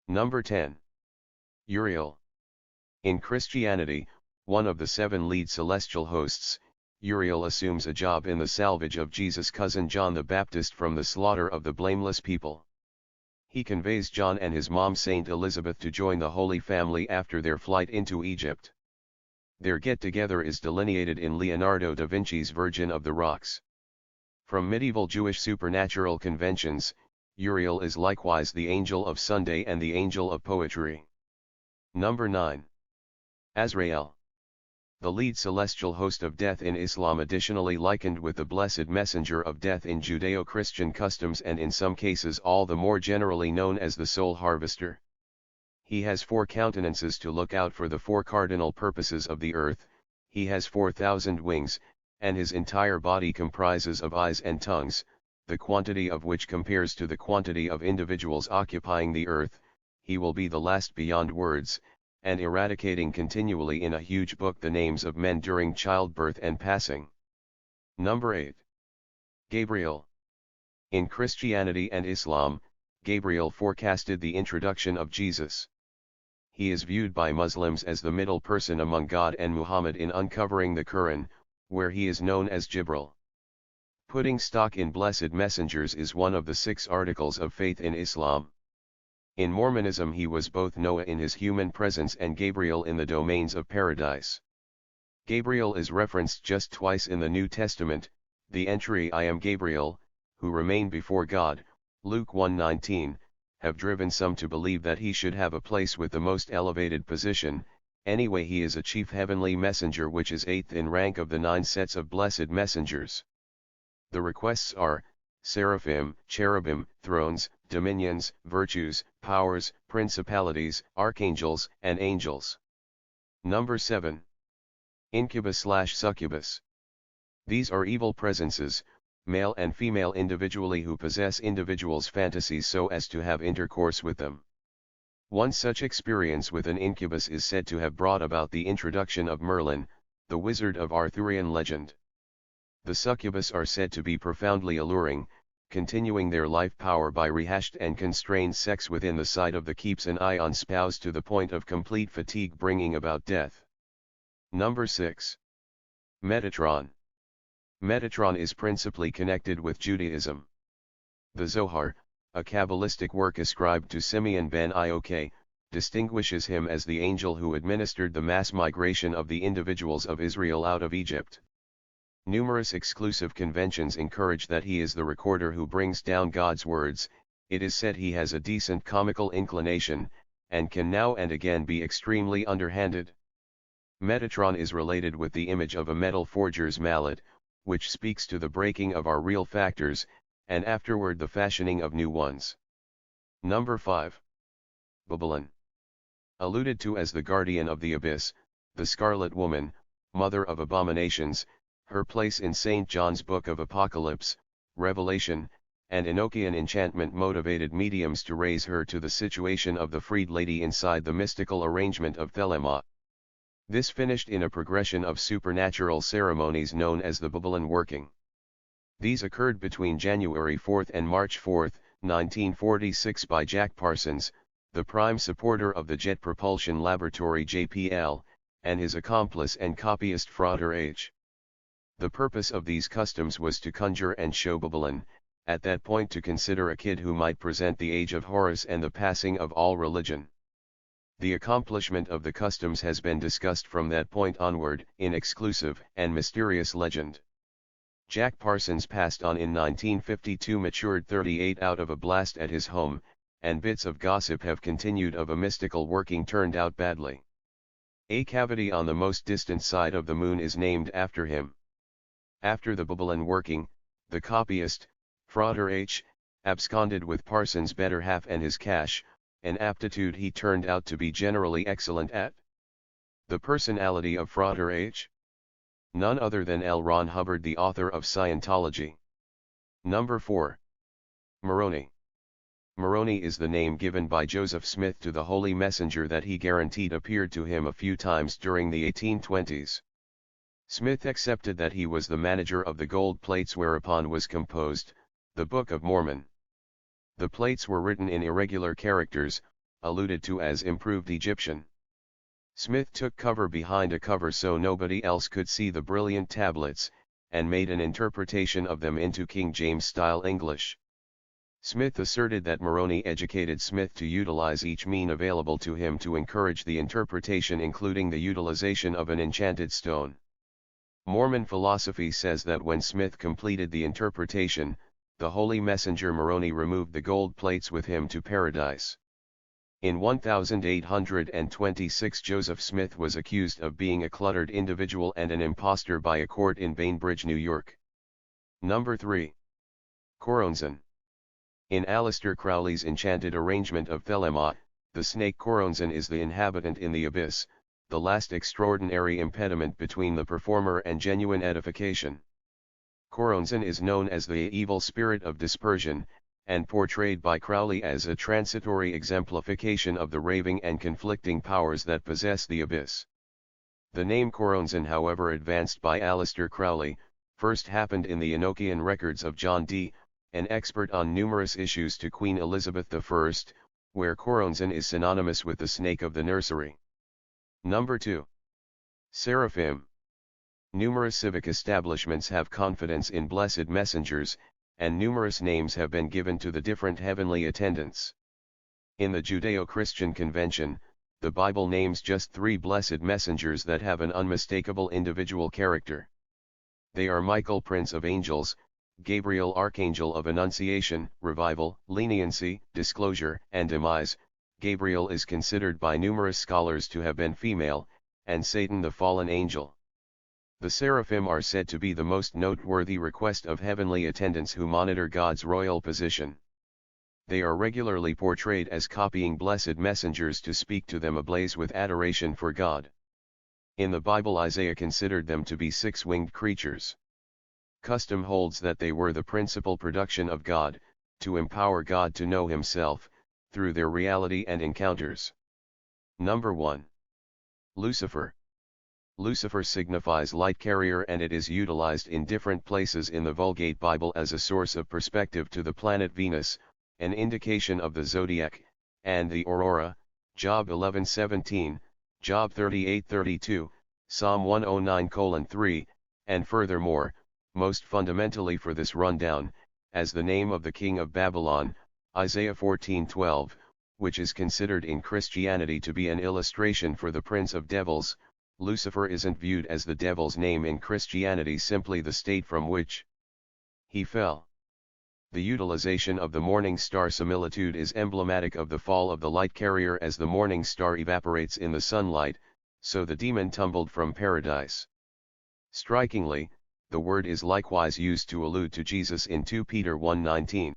Number 10. Uriel. In Christianity, one of the 7 lead celestial hosts, Uriel assumes a job in the salvage of Jesus' cousin John the Baptist from the slaughter of the blameless people. He conveys John and his mom Saint Elizabeth to join the Holy Family after their flight into Egypt. Their get-together is delineated in Leonardo da Vinci's Virgin of the Rocks. From medieval Jewish supernatural conventions, Uriel is likewise the angel of Sunday and the angel of poetry. Number 9. Azrael. The lead celestial host of death in Islam, additionally likened with the blessed messenger of death in Judeo-Christian customs, and in some cases all the more generally known as the soul harvester. He has 4 countenances to look out for the 4 cardinal purposes of the earth, he has 4,000 wings, and his entire body comprises of eyes and tongues, the quantity of which compares to the quantity of individuals occupying the earth. He will be the last beyond words, and eradicating continually in a huge book the names of men during childbirth and passing. Number 8. Gabriel. In Christianity and Islam, Gabriel forecasted the introduction of Jesus. He is viewed by Muslims as the middle person among God and Muhammad in uncovering the Quran, where he is known as Jibril. Putting stock in blessed messengers is one of the 6 articles of faith in Islam. In Mormonism he was both Noah in his human presence and Gabriel in the domains of paradise. Gabriel is referenced just twice in the New Testament, the entry "I am Gabriel, who remain before God," Luke 1:19, have driven some to believe that he should have a place with the most elevated position. Anyway, he is a chief heavenly messenger, which is 8th in rank of the 9 sets of blessed messengers. The requests are seraphim, cherubim, thrones, dominions, virtues, powers, principalities, archangels, and angels. Number 7. Incubus/succubus. These are evil presences, male and female individually, who possess individuals' fantasies so as to have intercourse with them. One such experience with an incubus is said to have brought about the introduction of Merlin, the wizard of Arthurian legend. The succubus are said to be profoundly alluring, continuing their life power by rehashed and constrained sex within the sight of the keeps an eye on spouse to the point of complete fatigue, bringing about death. Number 6. Metatron. Metatron is principally connected with Judaism. The Zohar, a Kabbalistic work ascribed to Simeon ben Iok, distinguishes him as the angel who administered the mass migration of the individuals of Israel out of Egypt. Numerous exclusive conventions encourage that he is the recorder who brings down God's words. It is said he has a decent comical inclination, and can now and again be extremely underhanded. Metatron is related with the image of a metal forger's mallet, which speaks to the breaking of our real factors, and afterward the fashioning of new ones. Number 5. Babylon. Alluded to as the guardian of the abyss, the Scarlet Woman, mother of abominations, her place in St. John's Book of Apocalypse, Revelation, and Enochian enchantment motivated mediums to raise her to the situation of the freed lady inside the mystical arrangement of Thelema. This finished in a progression of supernatural ceremonies known as the Babylon working. These occurred between January 4 and March 4, 1946 by Jack Parsons, the prime supporter of the Jet Propulsion Laboratory JPL, and his accomplice and copyist Frater H. The purpose of these customs was to conjure and show Babylon, at that point to consider a kid who might present the age of Horus and the passing of all religion. The accomplishment of the customs has been discussed from that point onward in exclusive and mysterious legend. Jack Parsons passed on in 1952, matured 38 out of a blast at his home, and bits of gossip have continued of a mystical working turned out badly. A cavity on the most distant side of the moon is named after him. After the Babylon working, the copyist, Frater H., absconded with Parsons' better half and his cash, an aptitude he turned out to be generally excellent at. The personality of Frater H.? None other than L. Ron Hubbard, the author of Scientology. Number 4. Moroni. Moroni is the name given by Joseph Smith to the holy messenger that he guaranteed appeared to him a few times during the 1820s. Smith accepted that he was the manager of the gold plates whereupon was composed the Book of Mormon. The plates were written in irregular characters, alluded to as improved Egyptian. Smith took cover behind a cover so nobody else could see the brilliant tablets, and made an interpretation of them into King James-style English. Smith asserted that Moroni educated Smith to utilize each mean available to him to encourage the interpretation, including the utilization of an enchanted stone. Mormon philosophy says that when Smith completed the interpretation, the holy messenger Moroni removed the gold plates with him to paradise. In 1826, Joseph Smith was accused of being a cluttered individual and an impostor by a court in Bainbridge, New York. Number 3. Choronzon. In Aleister Crowley's enchanted arrangement of Thelema, the snake Choronzon is the inhabitant in the abyss, the last extraordinary impediment between the performer and genuine edification. Choronzon is known as the evil spirit of dispersion, and portrayed by Crowley as a transitory exemplification of the raving and conflicting powers that possess the abyss. The name Choronzon, however, advanced by Aleister Crowley, first happened in the Enochian records of John Dee, an expert on numerous issues to Queen Elizabeth I, where Choronzon is synonymous with the snake of the nursery. Number 2. Seraphim. Numerous civic establishments have confidence in blessed messengers, and numerous names have been given to the different heavenly attendants. In the Judeo-Christian Convention, the Bible names just 3 blessed messengers that have an unmistakable individual character. They are Michael, Prince of Angels; Gabriel, Archangel of Annunciation, Revival, Leniency, Disclosure, and Demise. Gabriel is considered by numerous scholars to have been female, and Satan the fallen angel. The seraphim are said to be the most noteworthy request of heavenly attendants who monitor God's royal position. They are regularly portrayed as copying blessed messengers to speak to them ablaze with adoration for God. In the Bible, Isaiah considered them to be 6-winged creatures. Custom holds that they were the principal production of God, to empower God to know himself, through their reality and encounters. Number 1. Lucifer. Lucifer signifies light carrier, and it is utilized in different places in the Vulgate Bible as a source of perspective to the planet Venus, an indication of the zodiac, and the aurora, Job 11:17, Job 38:32, Psalm 109:3, and furthermore, most fundamentally for this rundown, as the name of the king of Babylon, Isaiah 14:12, which is considered in Christianity to be an illustration for the prince of devils. Lucifer isn't viewed as the devil's name in Christianity, simply the state from which he fell. The utilization of the morning star similitude is emblematic of the fall of the light carrier, as the morning star evaporates in the sunlight, so the demon tumbled from paradise. Strikingly, the word is likewise used to allude to Jesus in 2 Peter 1:19.